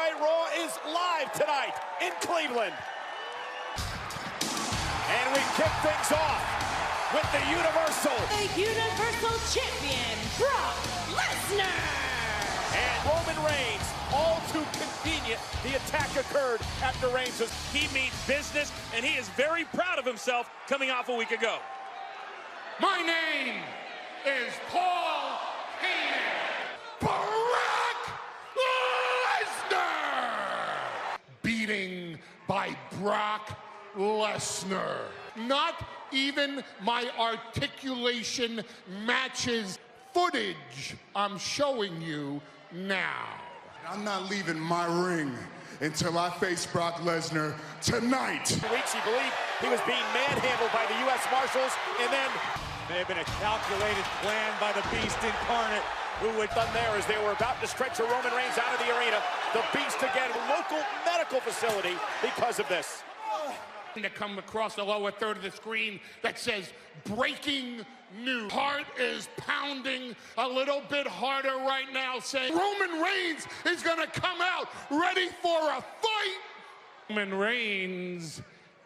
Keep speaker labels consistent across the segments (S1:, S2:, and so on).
S1: Night Raw is live tonight in Cleveland. And we kick things off with the Universal Champion, Brock Lesnar. And Roman Reigns, all too convenient. The attack occurred after Reigns was...
S2: He means business, and he is very proud of himself coming off a week ago.
S3: My name is Paul Heyman. Brock Lesnar! Beating by Brock Lesnar. Not even my articulation matches footage I'm showing you now.
S4: I'm not leaving my ring until I face Brock Lesnar tonight.
S1: 2 weeks he believed he was being manhandled by the U.S. Marshals, and then
S5: may have been a calculated plan by the Beast incarnate,
S1: who had done there as they were about to stretch a Roman Reigns out of the arena. The Beast again, a local medical facility because of this.
S3: To come across the lower third of the screen that says breaking news. Heart is pounding a little bit harder right now, saying Roman Reigns is gonna come out ready for a fight. Roman Reigns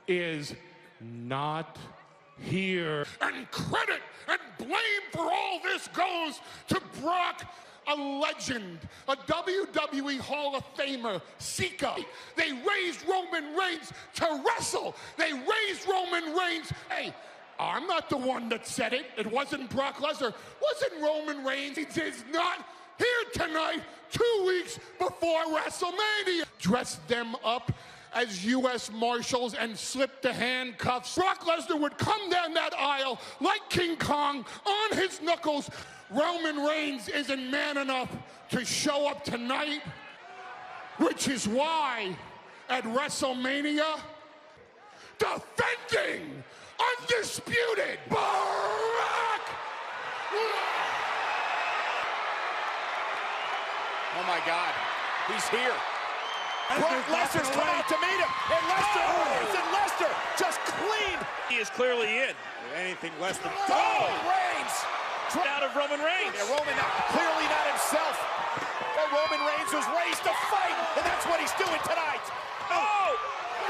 S3: is not here. And credit and blame for all this goes to Brock, a legend, a WWE Hall of Famer, Sika. They raised Roman Reigns to wrestle. They raised Roman Reigns. Hey, I'm not the one that said it. It wasn't Brock Lesnar. Wasn't Roman Reigns. He is not here tonight, 2 weeks before WrestleMania. Dressed them up as U.S. Marshals and slipped the handcuffs. Brock Lesnar would come down that aisle like King Kong on his knuckles. Roman Reigns isn't man enough to show up tonight, which is why at WrestleMania, defending undisputed Brock.
S1: Oh my God, he's here. Brock Lesnar's come out to meet him, and Lesnar just cleaned.
S2: He is clearly in.
S5: anything less than...
S1: Reigns!
S2: Out of Roman Reigns.
S1: Yeah, Roman clearly not himself. But Roman Reigns was raised to fight, and that's what he's doing tonight. Oh!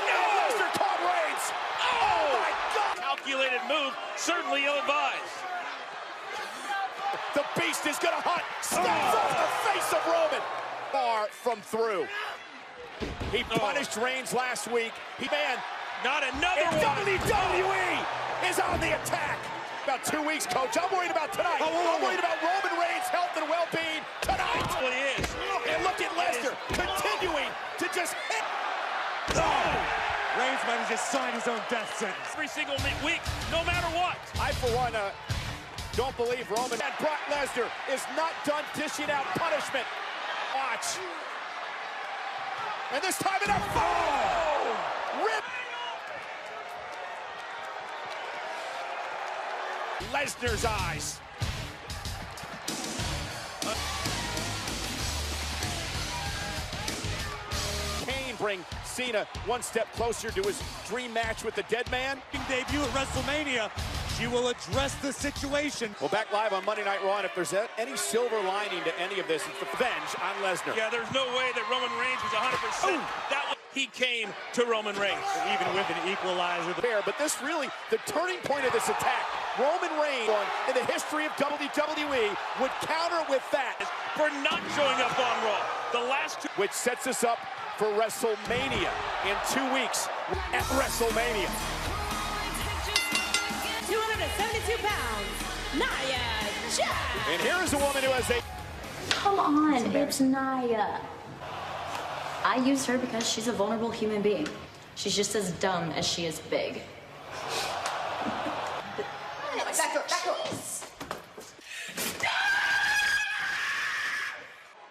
S1: No! Lesnar caught Reigns. Oh my God!
S2: Calculated move, certainly ill-advised.
S1: The Beast is gonna hunt. Snaps off the face of Roman. Far from through. He punished Reigns last week.
S2: Not another
S1: and
S2: one.
S1: WWE is on the attack. About 2 weeks, Coach. I'm worried about tonight. I'm worried about Roman Reigns' health and well-being tonight.
S2: Well, he is.
S1: And look at Lesnar continuing to just hit.
S5: Reigns might have just signed his own death sentence.
S2: Every single week, no matter what.
S1: I, for one, don't believe Roman. And Brock Lesnar is not done dishing out punishment. Watch. And this time enough. Oh! Rip. Lesnar's eyes. Kane bring Cena one step closer to his dream match with the dead man.
S5: Debut at WrestleMania. She will address the situation.
S1: Well, back live on Monday Night Raw, and if there's any silver lining to any of this, it's the revenge on Lesnar.
S2: Yeah, there's no way that Roman Reigns was 100%. He came to Roman Reigns.
S5: Even with an equalizer.
S1: But this really, the turning point of this attack, Roman Reigns in the history of WWE would counter with that.
S2: For not showing up on Raw. The last two.
S1: Which sets us up for WrestleMania in 2 weeks at WrestleMania.
S6: 272 pounds, Nia Jax.
S1: And here is a woman who has a...
S7: Come on, it's Nia. I use her because she's a vulnerable human being. She's just as dumb as she is big.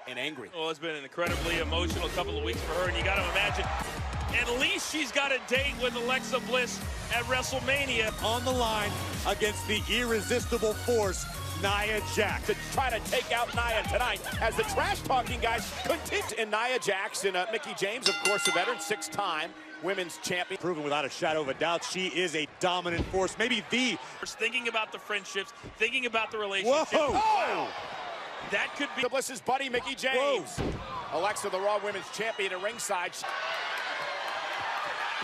S1: And angry.
S2: Well, it's been an incredibly emotional couple of weeks for her, and you got to imagine, at least she's got a date with Alexa Bliss at WrestleMania.
S5: On the line against the irresistible force, Nia Jax.
S1: To try to take out Nia tonight as the trash-talking guys continue. And Nia Jax and Mickie James, of course, a veteran, 6-time women's champion.
S5: Proven without a shadow of a doubt, she is a dominant force, maybe the...
S2: Thinking about the friendships, thinking about the relationships.
S5: Whoa!
S1: Oh!
S2: That could be
S1: Bliss's buddy, Mickie James. Whoa. Alexa, the Raw Women's Champion at ringside.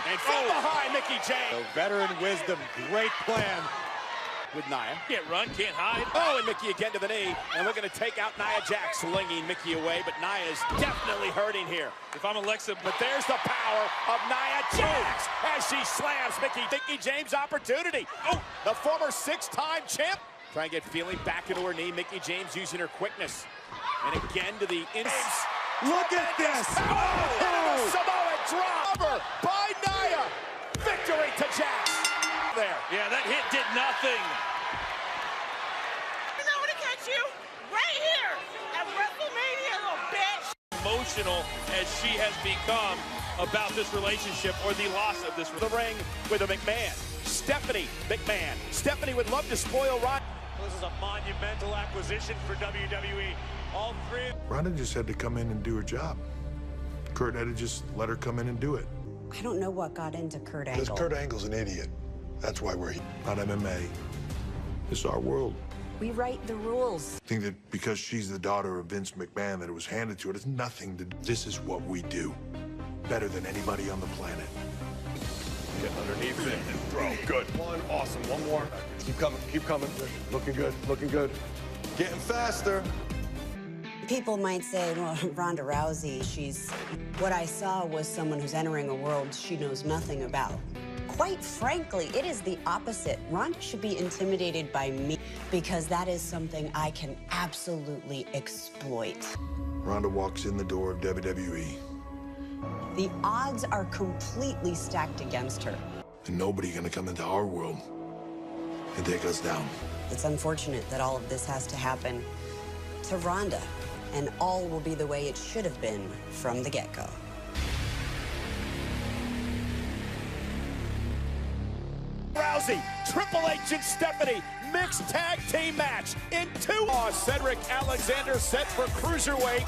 S1: And from behind, Mickie James.
S5: So veteran wisdom, great plan.
S1: With Nia.
S2: Can't run, can't hide.
S1: Oh, and Mickie again to the knee. And we're going to take out Nia Jax, slinging Mickie away. But Nia's definitely hurting here.
S2: If I'm Alexa,
S1: but there's the power of Nia Jax as she slams Mickie James' opportunity. Oh, the former 6-time champ. Trying to get feeling back into her knee. Mickie James using her quickness. And again to the inside.
S5: Look at this.
S1: Oh, Samoa drop by Nia. Victory to Jax. There.
S2: Yeah, that hit did nothing.
S8: You know what to catch you? Right here at WrestleMania, little bitch.
S2: Emotional as she has become about this relationship or the loss of this.
S1: The ring with a McMahon. Stephanie McMahon. Stephanie would love to spoil Ron.
S5: This is a monumental acquisition for WWE. All three.
S9: Ronda just had to come in and do her job. Kurt had to just let her come in and do it.
S10: I don't know what got into Kurt Angle.
S9: Because Kurt Angle's an idiot. That's why we're here. Not MMA. It's our world.
S10: We write the rules.
S9: I think that because she's the daughter of Vince McMahon, that it was handed to her. It has nothing to do. This is what we do. Better than anybody on the planet.
S11: Get underneath it and throw. Good. One, awesome. One more. Keep coming, keep coming. Looking good, looking good. Getting faster.
S10: People might say, well, Ronda Rousey, what I saw was someone who's entering a world she knows nothing about. Quite frankly, it is the opposite. Ronda should be intimidated by me because that is something I can absolutely exploit.
S9: Ronda walks in the door of WWE.
S10: The odds are completely stacked against her.
S9: And nobody gonna come into our world and take us down.
S10: It's unfortunate that all of this has to happen to Ronda, and all will be the way it should have been from the get-go.
S1: Rousey, Triple H and Stephanie, mixed tag team match in 2. Cedric Alexander set for Cruiserweight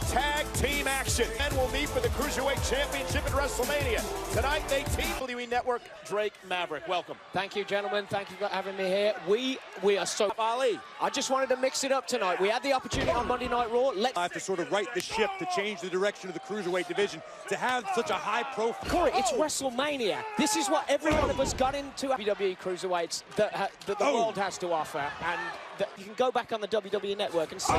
S1: tag team action. And will meet for the Cruiserweight Championship at WrestleMania. Tonight, they team WWE Network, Drake Maverick. Welcome.
S12: Thank you, gentlemen. Thank you for having me here. We are so...
S1: Ali.
S12: I just wanted to mix it up tonight. We had the opportunity on Monday Night Raw.
S5: I have to sort of right the ship to change the direction of the Cruiserweight division to have such a high profile.
S12: Corey, it's WrestleMania. This is what every one of us got into WWE Cruiserweights that the world has to offer. And you can go back on the WWE Network and see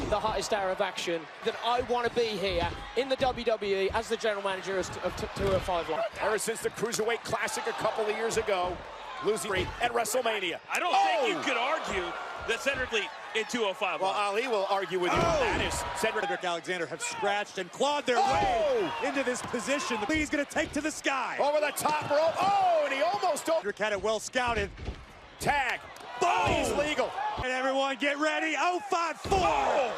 S12: the hottest hour of action. That I want to be here in the WWE as the general manager of 205 Live.
S1: Ever since the Cruiserweight Classic a couple of years ago, losing at WrestleMania.
S2: I don't think you could argue that Cedric Lee in 205.
S1: Well, Ali will argue with you. That is
S5: Cedric Alexander have scratched and clawed their way into this position. Lee's going to take to the sky.
S1: Over the top rope. Oh, and he almost...
S5: Cedric had it well scouted.
S1: Tag. Oh, he's legal.
S5: And everyone get ready. 054.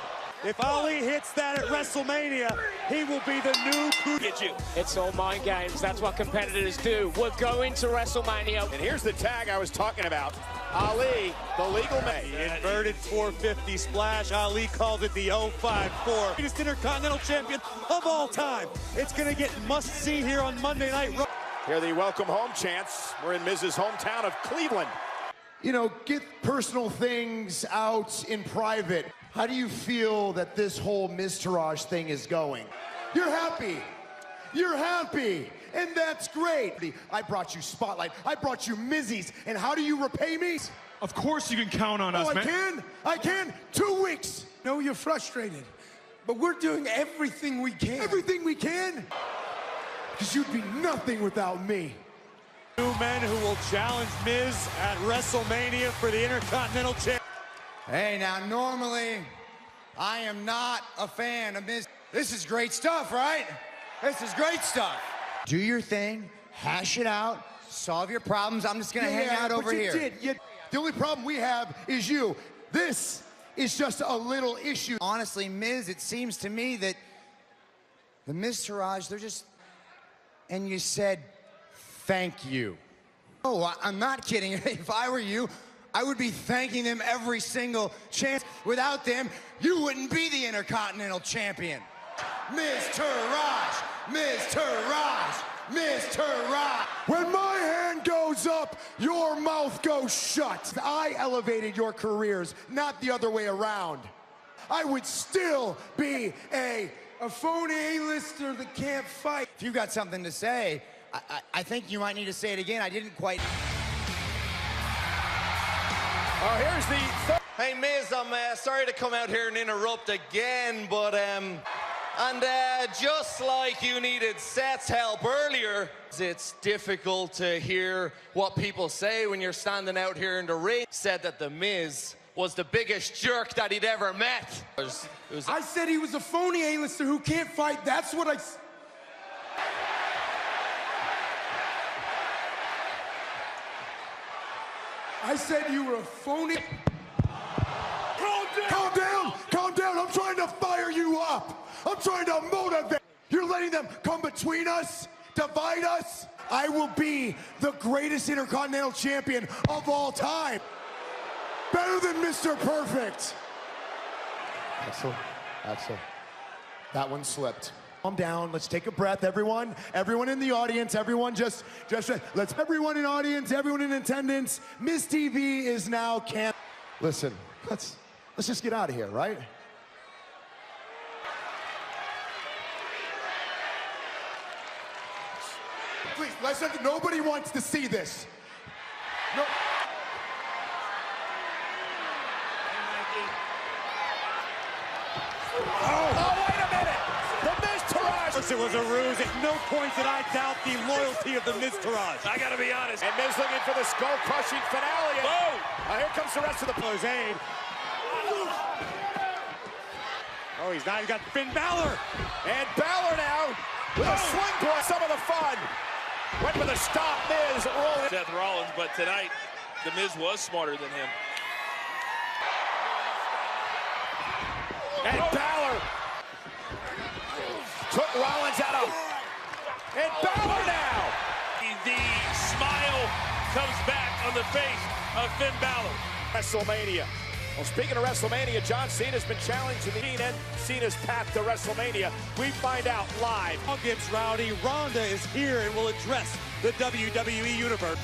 S5: If Ali hits that at WrestleMania, he will be the new
S2: Get you.
S12: It's all mind games. That's what competitors do. We're going to WrestleMania.
S1: And here's the tag I was talking about. Ali, the legal man.
S5: The inverted 450 splash. Ali calls it the 054. Greatest Intercontinental Champion of all time. It's going to get must-see here on Monday Night Raw.
S1: Here are the welcome home chants. We're in Miz's hometown of Cleveland.
S13: You know, get personal things out in private. How do you feel that this whole Miz Taraj thing is going? You're happy. You're happy. And that's great. I brought you Spotlight. I brought you Mizzies. And how do you repay me?
S14: Of course you can count on us, man.
S13: I can. 2 weeks.
S15: No, you're frustrated. But we're doing everything we can.
S13: Everything we can? Because you'd be nothing without me.
S5: Two men who will challenge Miz at WrestleMania for the Intercontinental Championship.
S15: Hey, now, normally, I am not a fan of Miz. This is great stuff, right? This is great stuff. Do your thing, hash it out, solve your problems. I'm just going to hang out over here.
S13: The only problem we have is you. This is just a little issue.
S15: Honestly, Miz, it seems to me that the Miz Taraj, they're just... And you said, thank you. Oh, I'm not kidding. If I were you, I would be thanking them every single chance. Without them, you wouldn't be the Intercontinental Champion. Miz Taraj, Miz Taraj, Miz Taraj.
S13: When my hand goes up, your mouth goes shut. I elevated your careers, not the other way around. I would still be a phony A-lister that can't fight.
S15: If you got something to say, I think you might need to say it again. I didn't quite.
S1: Oh, here's the...
S16: Hey, Miz, I'm sorry to come out here and interrupt again, but, just like you needed Seth's help earlier, it's difficult to hear what people say when you're standing out here in the ring. Said that The Miz was the biggest jerk that he'd ever met.
S13: I said he was a phony A-lister who can't fight. That's what I said you were a phony.
S4: Calm down! Calm down! I'm trying to fire you up! I'm trying to motivate! You're letting them come between us? Divide us?
S13: I will be the greatest Intercontinental Champion of all time.
S4: Better than Mr. Perfect!
S13: Axel. That one slipped. Calm down, let's take a breath, everyone. Everyone in the audience, everyone let's, everyone in audience, everyone in attendance, Miz TV is now canceled. Listen, let's just get out of here, right?
S4: Please, nobody wants to see this. No.
S1: Oh, wait a minute! The Miz-Taraj!
S5: It was a ruse. At no point did I doubt the loyalty of the Miz-Taraj.
S2: I gotta be honest.
S1: And Miz looking for the skull-crushing finale.
S2: Whoa!
S1: Here comes the rest of the
S5: Aid. Oh, he's got Finn Balor.
S1: And Balor now with a slingblade. Some of the fun. Went for the stop, Miz rolling.
S2: Seth Rollins, but tonight, The Miz was smarter than him.
S1: And Balor took Rollins out of. And Balor now.
S2: The smile comes back on the face of Finn Balor.
S1: WrestleMania. Well, speaking of WrestleMania, John Cena's been challenged in the and Cena's path to WrestleMania. We find out live.
S5: Against Rowdy, Ronda is here and will address the WWE Universe.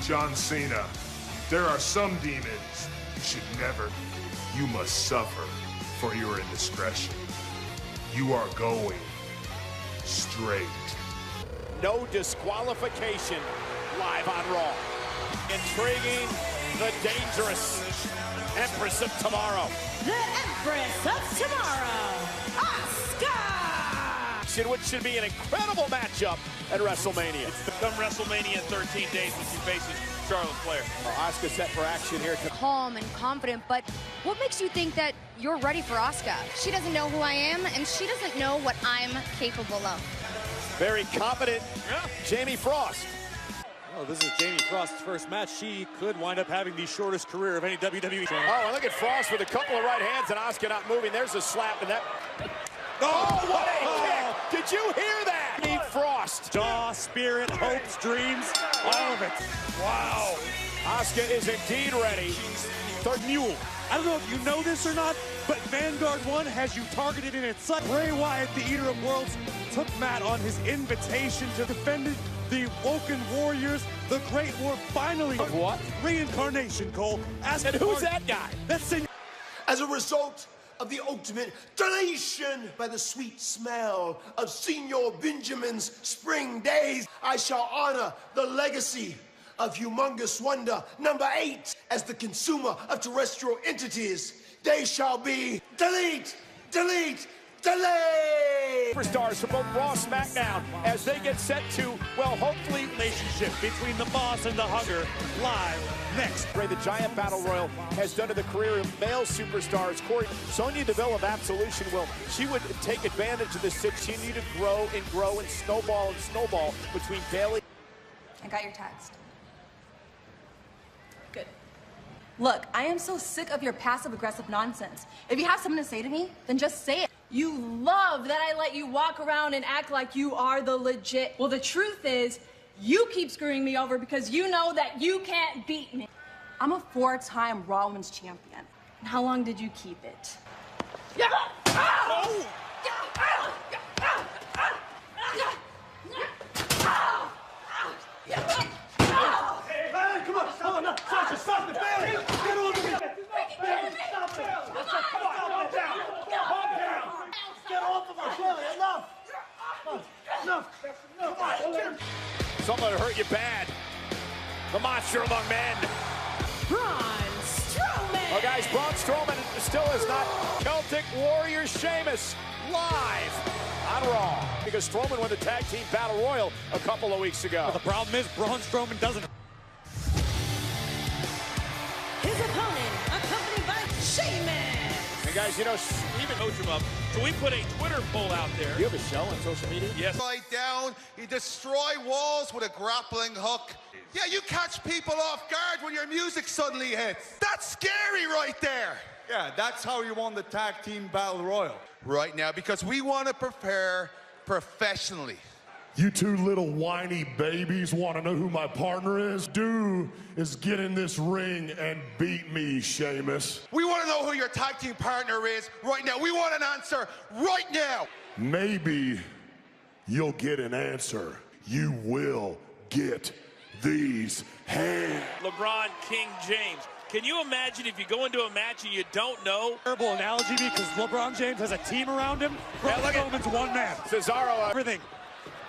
S9: John Cena, there are some demons you should never. You must suffer for your indiscretion. You are going straight.
S1: No disqualification live on Raw. Intriguing, the dangerous Empress of Tomorrow.
S6: The Empress of Tomorrow, Asuka!
S1: Which should be an incredible matchup at WrestleMania.
S2: It's become WrestleMania in 13 days when she faces Charlotte Flair.
S1: Asuka set for action here.
S17: Calm and confident, but what makes you think that you're ready for Asuka? She doesn't know who I am, and she doesn't know what I'm capable of.
S1: Very confident, Jamie Frost.
S5: Oh, this is Jamie Frost's first match. She could wind up having the shortest career of any WWE champion.
S1: Oh, and look at Frost with a couple of right hands and Asuka not moving. There's a slap and that. Oh, what a kick! Did you hear that? Jamie Frost.
S5: Jaw, spirit, hopes, dreams, all of it.
S1: Wow. Asuka is indeed ready. Third mule.
S5: I don't know if you know this or not, but Vanguard 1 has you targeted in its sight. Bray Wyatt, the Eater of Worlds, took Matt on his invitation to defend the Woken Warriors. The Great War finally.
S1: What?
S5: Reincarnation, Cole.
S1: And who's that guy?
S5: That's
S18: As a result of the ultimate deletion by the sweet smell of Senor Benjamin's spring days, I shall honor the legacy of Humongous Wonder #8 as the consumer of terrestrial entities. They shall be delete, delete, delete.
S1: Superstars from both Raw, SmackDown, as they get set to, well, hopefully,
S5: relationship between the boss and the hugger live next.
S1: The Giant Battle Royal has done to the career of male superstars. Corey, Sonya Deville of Absolution she would take advantage of this continue to grow and snowball between Bayley.
S19: I got your text. Good. Look, I am so sick of your passive-aggressive nonsense. If you have something to say to me, then just say it. You love that I let you walk around and act like you are the legit. Well, the truth is, you keep screwing me over because you know that you can't beat me. I'm a 4-time Raw Women's Champion. And how long did you keep it? Yeah! Oh!
S5: Hey, come on, stop it! Sasha, stop it! Bailey! Get over here! Stop it! Come on!
S1: Someone hurt you bad. The monster among men.
S6: Braun Strowman.
S1: Oh, guys, Braun Strowman still is not. Celtic Warrior Sheamus live on Raw. Because Strowman won the Tag Team Battle Royal a couple of weeks ago.
S5: Well, the problem is Braun Strowman doesn't.
S6: His opponent, accompanied by Sheamus.
S1: And guys, you know,
S2: Even coach him up. So we put a Twitter poll out there.
S1: You have a show on social media?
S2: Yes.
S20: Right down, you destroy walls with a grappling hook. Yeah, you catch people off guard when your music suddenly hits. That's scary right there.
S11: Yeah, that's how you won the Tag Team Battle Royal.
S20: Right now, because we want to prepare professionally.
S4: You two little whiny babies want to know who my partner is? Do is get in this ring and beat me, Sheamus.
S20: We want to know who your tag team partner is right now. We want an answer right now.
S4: Maybe you'll get an answer. You will get these hands.
S2: LeBron, King James. Can you imagine if you go into a match and you don't know?
S5: Terrible analogy because LeBron James has a team around him. Braun Strowman's one man.
S1: Cesaro.
S5: Everything.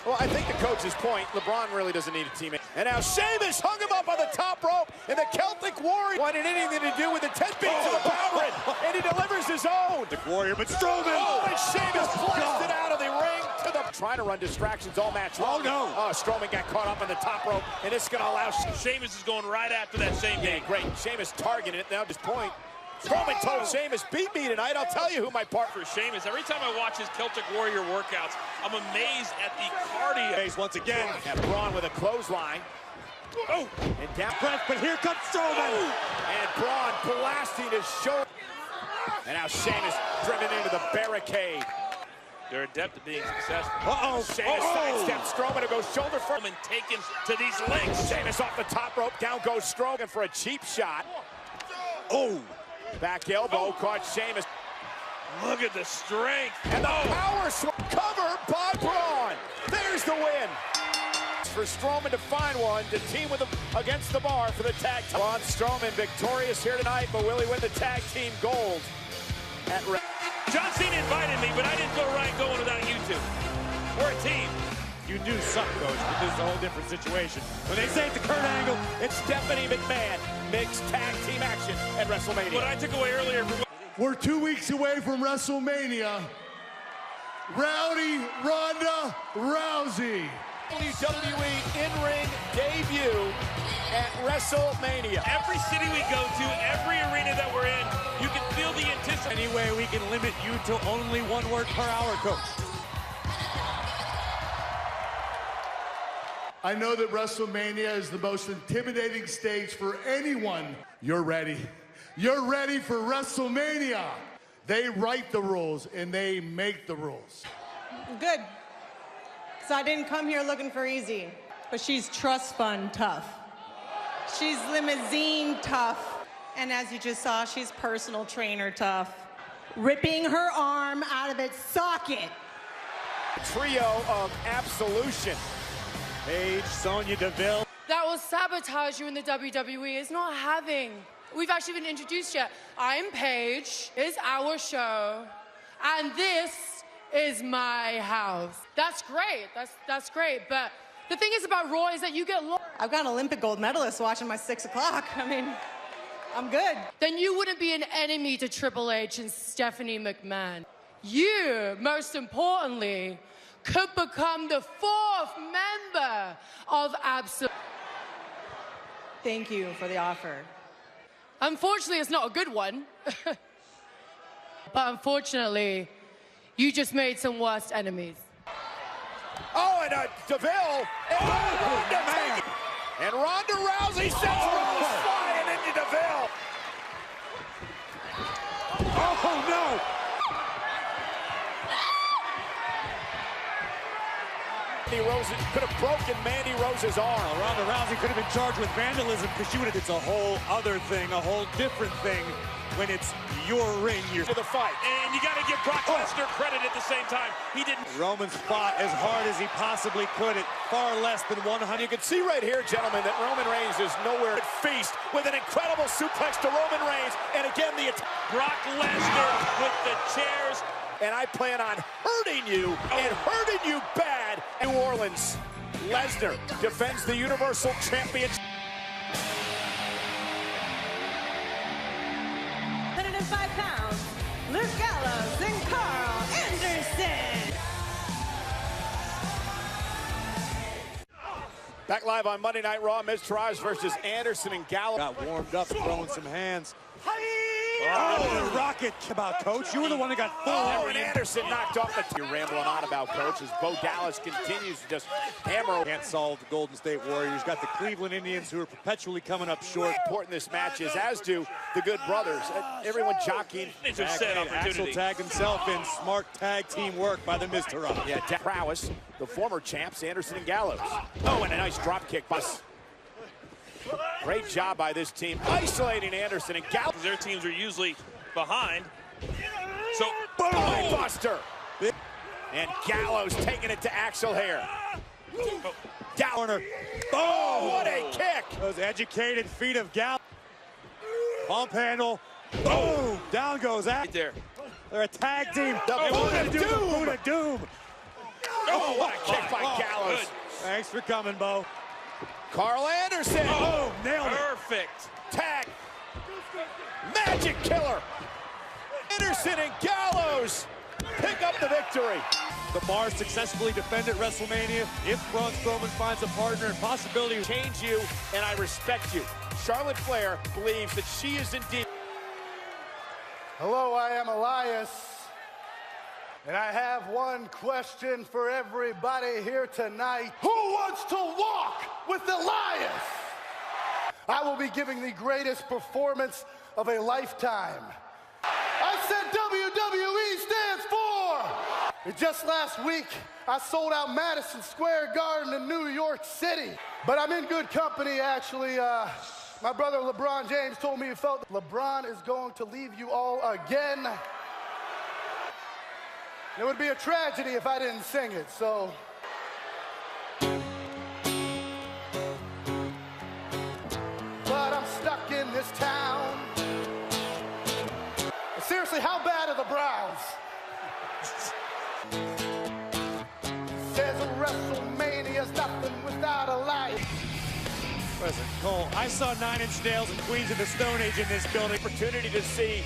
S1: Well, I think the coach's point, LeBron really doesn't need a teammate. And now Sheamus hung him up on the top rope, and the Celtic Warrior wanted anything to do with the 10 beats of the power, and he delivers his own.
S5: The Warrior, but Strowman.
S1: Oh, and Sheamus blasted out of the ring to the... Trying to run distractions all match long.
S5: Oh, no.
S1: Oh, Strowman got caught up on the top rope, and this is going to allow...
S2: Sheamus is going right after that same game.
S1: Great. Sheamus targeting it now at this point. Strowman told Sheamus, beat me tonight. I'll tell you who my partner
S2: for Sheamus. Every time I watch his Celtic Warrior workouts, I'm amazed at the cardio.
S5: Once again.
S1: And Braun with a clothesline.
S5: Oh,
S1: and down.
S5: Press, but here comes Strowman.
S1: Oh. And Braun blasting his shoulder. And now Sheamus driven into the barricade.
S2: They're adept at being successful.
S1: Uh-oh. Sheamus sidesteps Strowman to go shoulder first.
S2: And taken to these legs.
S1: Sheamus off the top rope. Down goes Strowman for a cheap shot.
S5: Oh.
S1: Back elbow caught Sheamus.
S2: Look at the strength.
S1: And the power swing covered by Braun. There's the win. For Strowman to find one to team with him against the bar for the tag team. Braun Strowman victorious here tonight, but will he win the tag team gold at Red?
S2: John Cena invited me, but I didn't go right going without you two. We're a team.
S5: You do suck, Coach, but this is a whole different situation. When they say it to Kurt Angle,
S1: it's Stephanie McMahon. Mixed tag team action at WrestleMania.
S2: What I took away earlier from...
S4: We're 2 weeks away from WrestleMania. Rowdy Ronda Rousey.
S1: WWE in-ring debut at WrestleMania.
S2: Every city we go to, every arena that we're in, you can feel the anticipation.
S5: Anyway, we can limit you to only 1 word per hour, Coach.
S4: I know that WrestleMania is the most intimidating stage for anyone. You're ready. You're ready for WrestleMania. They write the rules and they make the rules.
S21: Good. So I didn't come here looking for easy, but she's trust fund tough. She's limousine tough. And as you just saw, she's personal trainer tough. Ripping her arm out of its socket.
S1: Trio of absolution.
S5: Paige, Sonya Deville.
S22: That will sabotage you in the WWE. It's not having. We've actually been introduced yet. I'm Paige. It's our show. And this is my house. That's great. That's great. But the thing is about Raw is that you get lost.
S21: I've got an Olympic gold medalist watching my 6 o'clock. I mean, I'm good.
S22: Then you wouldn't be an enemy to Triple H and Stephanie McMahon. You, most importantly, could become the 4th member of Absolute.
S21: Thank you for the offer.
S22: Unfortunately, it's not a good one. But unfortunately, you just made some worst enemies.
S1: Oh, and Deville. And Ronda Rousey sends Rose flying into Deville.
S5: Oh, no.
S1: Rose could have broken Mandy Rose's arm.
S5: Ronda Rousey could have been charged with vandalism because she would have. It's a whole other thing, a whole different thing when it's your ring. You're
S1: to the fight.
S2: And you got to give Brock Lesnar credit at the same time. He didn't.
S5: Roman's fought as hard as he possibly could at far less than 100.
S1: You can see right here, gentlemen, that Roman Reigns is nowhere at feast with an incredible suplex to Roman Reigns. And again, the
S2: Brock Lesnar with the chairs.
S1: And I plan on hurting you and hurting you bad. And Rollins. Lesnar defends the Universal Championship.
S6: 105 pounds, Luke Gallows and Carl Anderson.
S1: Back live on Monday Night Raw, Miztourage versus Anderson and Gallows.
S5: Got warmed up, throwing some hands. Oh, the rocket about, Coach. You were the one that got full.
S1: Oh, and Anderson knocked off the... You're rambling on about, Coach, as Bo Dallas continues to just hammer.
S5: Can't solve the Golden State Warriors. Got the Cleveland Indians, who are perpetually coming up short.
S1: Important this match is, as do the Good Brothers. Everyone jockeying.
S5: Axel tagged himself in. Smart tag team work by the Miztourage.
S1: Yeah, prowess. The former champs, Anderson and Gallows. Oh, and a nice drop kick by... Great job by this team, isolating Anderson and Gallows.
S2: Their teams are usually behind. So,
S1: boom! Buster! And Gallows taking it to Axel here.
S5: Corner.
S1: Oh, what a kick!
S5: Those educated feet of Gallows. Pump handle. Boom! Down goes that.
S2: Right there.
S5: They're a tag team.
S1: The Boot of
S5: Doom.
S1: Oh, what a kick by Gallows.
S2: Good.
S5: Thanks for coming, Bo.
S1: Carl Anderson.
S5: Oh, nailed it.
S2: Perfect.
S1: Tag. Magic killer. Anderson and Gallows pick up the victory.
S5: The bar successfully defended WrestleMania. If Braun Strowman finds a partner and possibility to
S1: change you, and I respect you. Charlotte Flair believes that she is indeed.
S4: Hello, I am Elias. And I have one question for everybody here tonight. Who wants to walk with Elias? I will be giving the greatest performance of a lifetime. I said WWE stands for. And just last week, I sold out Madison Square Garden in New York City. But I'm in good company, actually. My brother LeBron James told me he felt LeBron is going to leave you all again. It would be a tragedy if I didn't sing it, so. But I'm stuck in this town. Seriously, how bad are the Browns? Says WrestleMania's nothing without a light.
S5: Listen, Cole, I saw 9 Inch Nails and Queens of the Stone Age in this building.
S1: Opportunity to see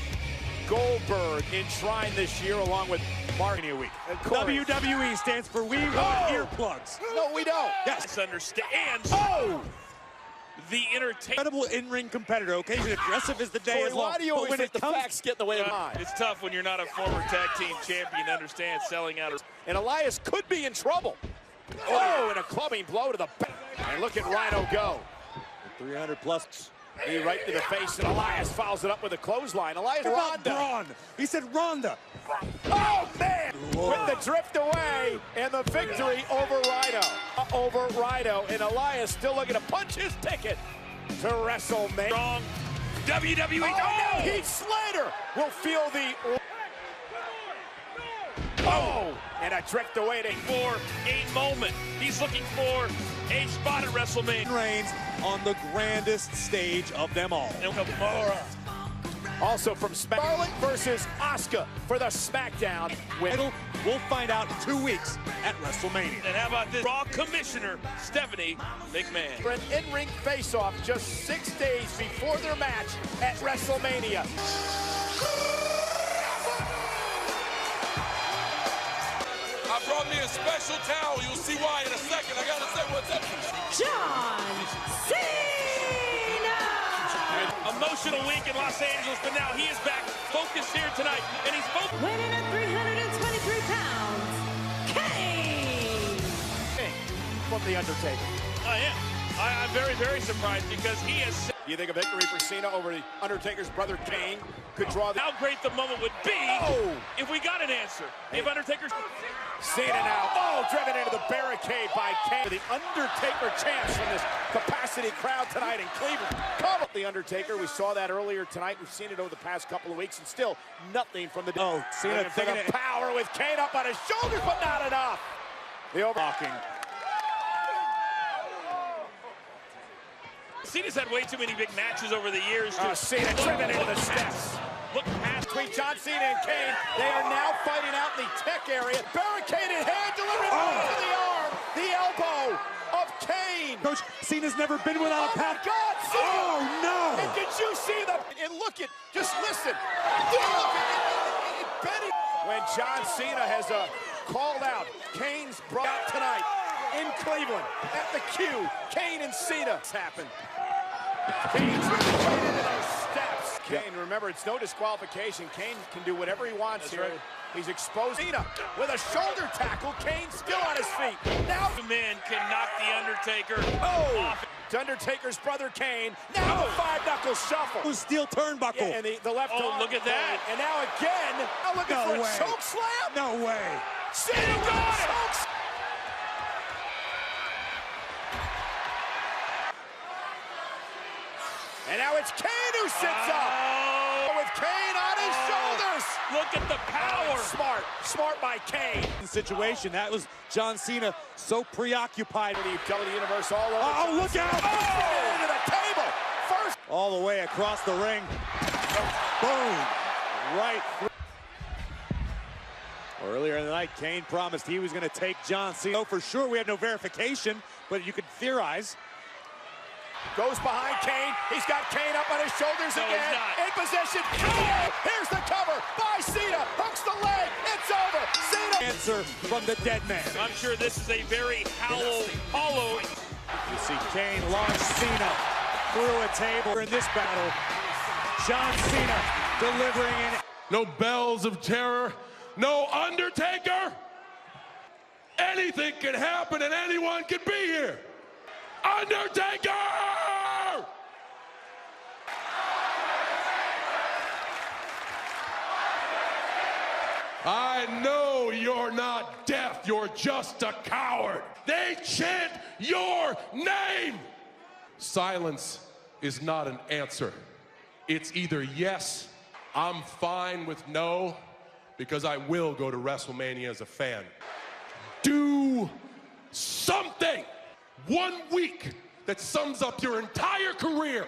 S1: Goldberg enshrined this year along with Marnia Week.
S5: WWE stands for We Want Earplugs.
S1: No, we don't.
S5: Yes.
S2: Understands.
S1: Oh!
S2: The
S5: incredible in-ring competitor. Occasionally aggressive as the day is long.
S1: Why do you always let the facts get in the way of mine?
S2: It's tough when you're not a former tag team champion to understand selling out.
S1: And Elias could be in trouble. Oh, and a clubbing blow to the back. And look at Rhino go.
S5: 300 plus.
S1: Knee right to the face, and Elias follows it up with a clothesline. Elias
S5: Ronda. He said Ronda.
S1: Oh, man! Whoa. With the drift away, and the victory over Rhino. And Elias still looking to punch his ticket to WrestleMania.
S2: Strong WWE.
S1: Oh, no! Heath Slater will feel the... Oh! And a drift away
S2: for a moment. He's looking for a spot at WrestleMania.
S5: Reigns on the grandest stage of them all.
S1: Also from Scarlett versus Asuka for the SmackDown win.
S5: We'll find out in 2 weeks at WrestleMania.
S2: And how about this? Raw Commissioner Stephanie McMahon.
S1: For an in-ring face-off just 6 days before their match at WrestleMania.
S3: I brought me a special towel. You'll see why in a second. I gotta say what's up.
S6: John Cena!
S2: An emotional week in Los Angeles, but now he is back, focused here tonight, and he's focused.
S6: Winning at 323 pounds, Kane!
S1: From the Undertaker.
S2: I am. I'm very, very surprised because he has.
S1: Do you think a victory for Cena over the Undertaker's brother Kane could draw the...
S2: How great the moment would be if we got an answer. If Undertaker's...
S1: Cena now, driven into the barricade by Kane. The Undertaker chants from this capacity crowd tonight in Cleveland. Come up, the Undertaker. We saw that earlier tonight. We've seen it over the past couple of weeks, and still nothing from the...
S5: Cena
S1: taking the power with Kane up on his shoulders, but not enough. The overlocking.
S2: Cena's had way too many big matches over the years.
S1: Cena driven into the steps.
S2: Look past
S1: between John Cena and Kane. They are now fighting out in the tech area. Barricaded hand delivery to the arm. The elbow.
S5: approach. Cena's never been without a path.
S1: God, Cena!
S5: Oh, no!
S1: And did you see the... And look at... Just listen. Look at Benny. When John Cena has called out Kane's brought out tonight in Cleveland at the Q. Kane and Cena. It's happened. Kane's right into those steps. Kane, remember, it's no disqualification. Kane can do whatever he wants here. Right. He's exposed Cena with a shoulder tackle. Kane still on his feet. Now
S2: the man can knock the Undertaker off.
S1: Undertaker's brother Kane. Now the five-knuckle shuffle.
S5: Steel turnbuckle.
S1: Yeah, and the left arm.
S2: Look at that.
S1: And now again. Now looking for a choke slam.
S5: No way.
S1: Cena got it. And now it's Kane who sits up. With Kane on his shoulders.
S2: Look at the power.
S1: Smart by Kane.
S5: Situation, that was John Cena so preoccupied.
S1: He's telling the universe all over.
S5: Oh, look out.
S1: Oh, into the table. First.
S5: All the way across the ring. Boom. Right through. Earlier in the night, Kane promised he was going to take John Cena. For sure, we have no verification, but you could theorize.
S1: Goes behind Kane. He's got Kane up on his shoulders again. In position. Oh, here's the cover by Cena. Hooks the leg. It's over. Cena.
S5: Answer from the dead man.
S2: I'm sure this is a very hollow.
S5: You see Kane launch Cena through a table in this battle. John Cena delivering in.
S9: No bells of terror. No Undertaker. Anything can happen and anyone can be here. Undertaker! I know you're not deaf, you're just a coward. They chant your name. Silence is not an answer. It's either yes, I'm fine with no, because I will go to WrestleMania as a fan. Do something. 1 week that sums up your entire career.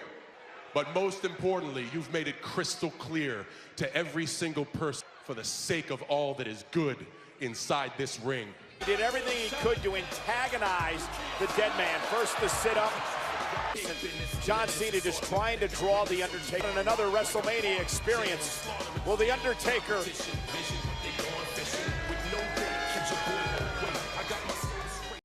S9: But most importantly, you've made it crystal clear to every single person for the sake of all that is good inside this ring.
S1: He did everything he could to antagonize the dead man. First the sit-up. John Cena just trying to draw the Undertaker in another WrestleMania experience. Will the Undertaker